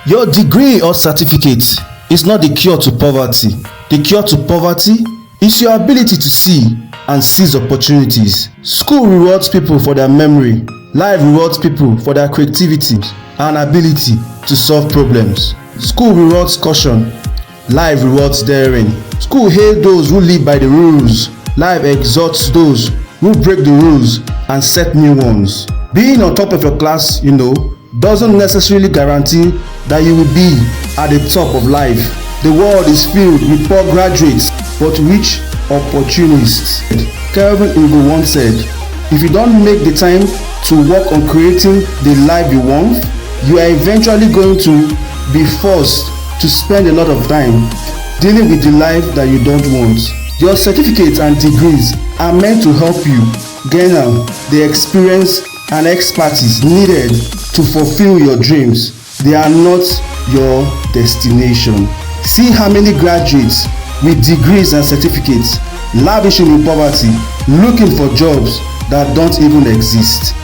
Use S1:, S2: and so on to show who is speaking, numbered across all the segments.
S1: Your degree or certificate is not the cure to poverty. The cure to poverty is your ability to see and seize opportunities. School rewards people for their memory. Life rewards people for their creativity and ability to solve problems. School rewards caution. Life rewards daring. School hails those who live by the rules. Life exalts those who break the rules and set new ones. Being on top of your class, doesn't necessarily guarantee that you will be at the top of life. The world is filled with poor graduates but rich opportunists. Kelvin Ugo once said, if you don't make the time to work on creating the life you want, you are eventually going to be forced to spend a lot of time dealing with the life that you don't want. Your certificates and degrees are meant to help you gain the experience and expertise needed to fulfill your dreams. They are not your destination. See how many graduates with degrees and certificates lavishing in poverty, looking for jobs that don't even exist.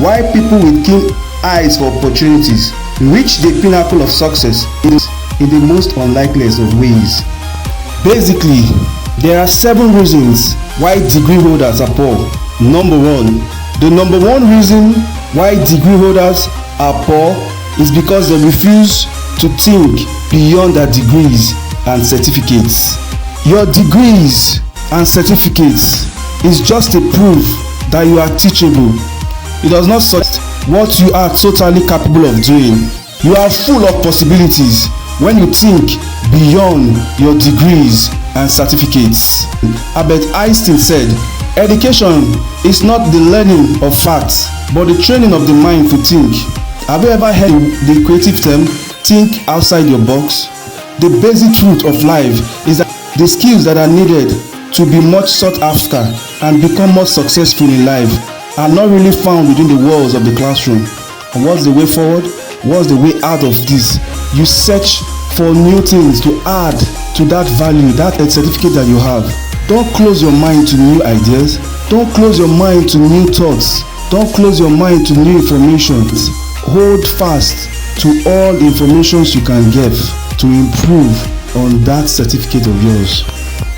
S1: Why people with keen eyes for opportunities reach the pinnacle of success in the most unlikeliest of ways. Basically, there are 7 reasons why degree holders are poor. Number 1. The number 1 reason why degree holders are poor is because they refuse to think beyond their degrees and certificates. Your degrees and certificates is just a proof that you are teachable. It does not suggest what you are totally capable of doing. You are full of possibilities when you think beyond your degrees and certificates. Albert Einstein said, education is not the learning of facts, but the training of the mind to think. Have you ever heard the creative term, think outside your box? The basic truth of life is that the skills that are needed to be much sought after and become more successful in life are not really found within the walls of the classroom. And what's the way forward? What's the way out of this? You search for new things to add to that value, that certificate that you have. Don't close your mind to new ideas. Don't close your mind to new thoughts. Don't close your mind to new information. Hold fast to all the informations you can get to improve on that certificate of yours.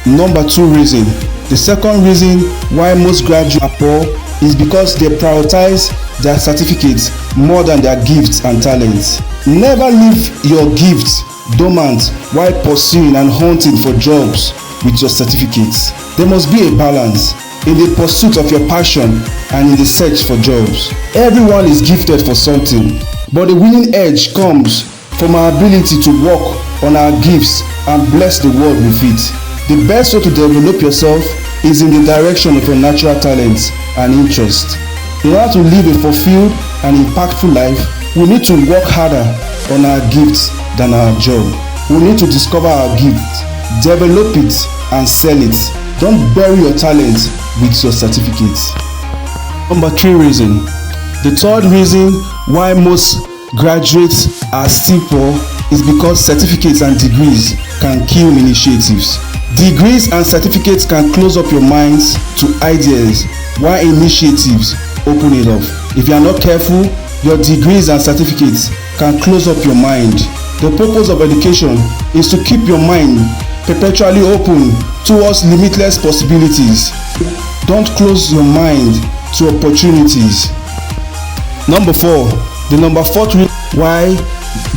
S1: Number 2 reason. The second reason why most graduates are poor is because they prioritize their certificates more than their gifts and talents. Never leave your gifts dormant while pursuing and hunting for jobs with your certificates. There must be a balance in the pursuit of your passion and in the search for jobs. Everyone is gifted for something, but the winning edge comes from our ability to work on our gifts and bless the world with it. The best way to develop yourself is in the direction of your natural talents and interests. In order to live a fulfilled and impactful life, we need to work harder on our gifts than our job. We need to discover our gift, develop it, and sell it. Don't bury your talent with your certificates. Number 3 reason. The third reason why most graduates are still poor is because certificates and degrees can kill initiatives. Degrees and certificates can close up your minds to ideas, while initiatives open it up. If you are not careful, your degrees and certificates can close up your mind. The purpose of education is to keep your mind perpetually open towards limitless possibilities. Don't close your mind to opportunities. Number 4. The number 4th reason why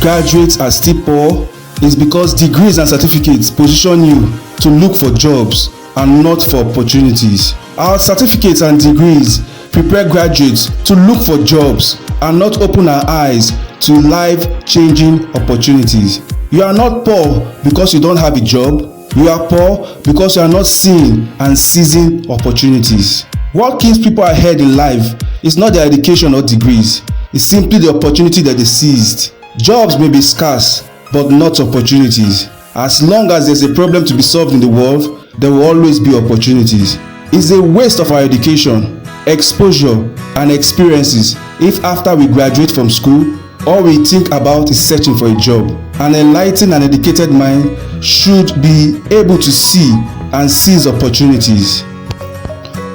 S1: graduates are still poor is because degrees and certificates position you to look for jobs and not for opportunities. Our certificates and degrees prepare graduates to look for jobs and not open our eyes to life-changing opportunities. You are not poor because you don't have a job. You are poor because you are not seeing and seizing opportunities. What keeps people ahead in life is not their education or degrees. It's simply the opportunity that they seized. Jobs may be scarce, but not opportunities. As long as there's a problem to be solved in the world, there will always be opportunities. It's a waste of our education, exposure, and experiences if after we graduate from school, all we think about is searching for a job. An enlightened and educated mind should be able to see and seize opportunities.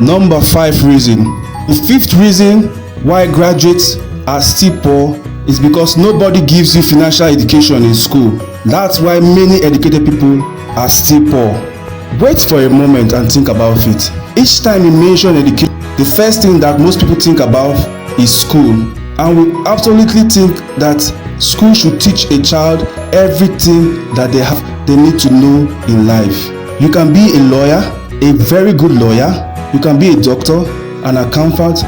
S1: Number 5 reason. The 5th reason why graduates are still poor It's because nobody gives you financial education in school. That's why many educated people are still poor. Wait for a moment and think about it. Each time you mention education, the first thing that most people think about is school. And we absolutely think that school should teach a child everything that they need to know in life. You can be a lawyer, a very good lawyer. You can be a doctor, an accountant,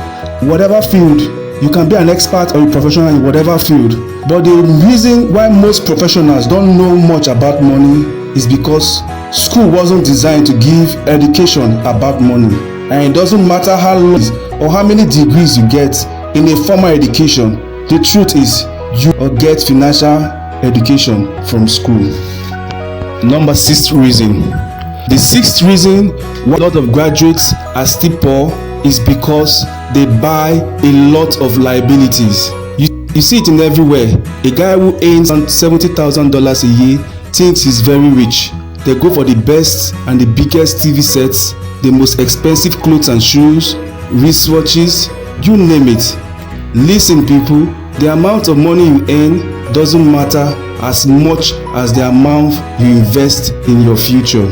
S1: whatever field. You can be an expert or a professional in whatever field. But the reason why most professionals don't know much about money is because school wasn't designed to give education about money. And it doesn't matter how long or how many degrees you get in a formal education, the truth is you will get financial education from school. Number 6 reason. The 6th reason why a lot of graduates are still poor is because they buy a lot of liabilities. You see it in everywhere. A guy who earns $70,000 a year thinks he's very rich. They go for the best and the biggest TV sets, the most expensive clothes and shoes, wristwatches, you name it. Listen people, the amount of money you earn doesn't matter as much as the amount you invest in your future.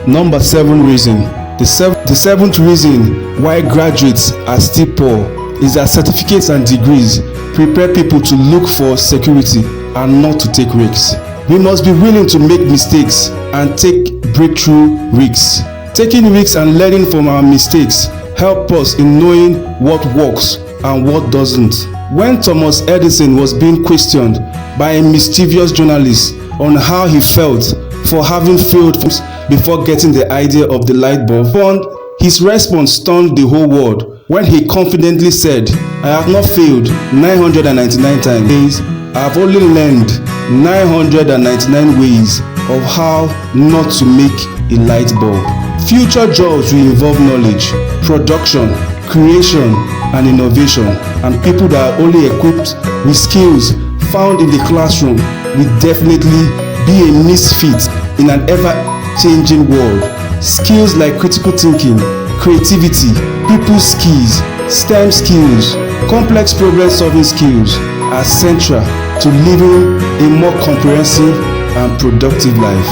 S1: Number 7 reason. The 7th reason why graduates are still poor is that certificates and degrees prepare people to look for security and not to take risks. We must be willing to make mistakes and take breakthrough risks. Taking risks and learning from our mistakes help us in knowing what works and what doesn't. When Thomas Edison was being questioned by a mischievous journalist on how he felt for having failed before getting the idea of the light bulb, his response stunned the whole world when he confidently said, "I have not failed 999 times. I have only learned 999 ways of how not to make a light bulb." Future jobs will involve knowledge, production, creation, and innovation, and people that are only equipped with skills found in the classroom will definitely be a misfit in an ever-changing world. Skills like critical thinking, creativity, people skills, STEM skills, complex problem-solving skills are central to living a more comprehensive and productive life.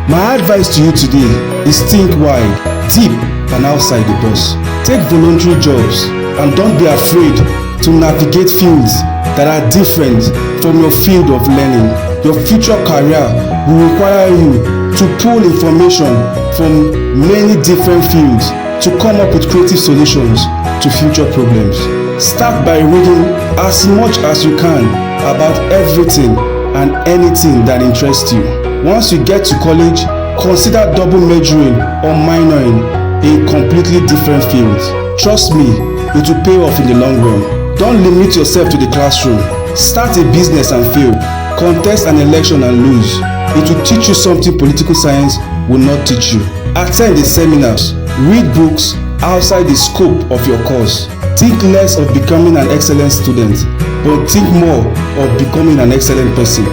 S1: My advice to you today is think wide, deep, and outside the box. Take voluntary jobs and don't be afraid to navigate fields that are different from your field of learning. Your future career will require you to pull information from many different fields to come up with creative solutions to future problems. Start by reading as much as you can about everything and anything that interests you. Once you get to college, consider double majoring or minoring in completely different fields. Trust me, it will pay off in the long run. Don't limit yourself to the classroom. Start a business and fail. Contest an election and lose. It will teach you something political science will not teach you. Attend the seminars. Read books outside the scope of your course. Think less of becoming an excellent student, but think more of becoming an excellent person.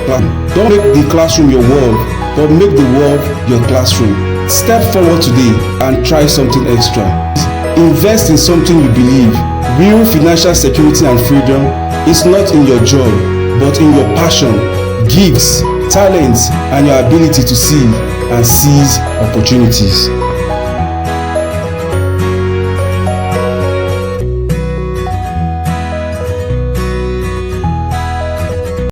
S1: Don't make the classroom your world, but make the world your classroom. Step forward today and try something extra. Invest in something you believe. Real financial security and freedom is not in your job, but in your passion, gifts, talents, and your ability to see and seize opportunities.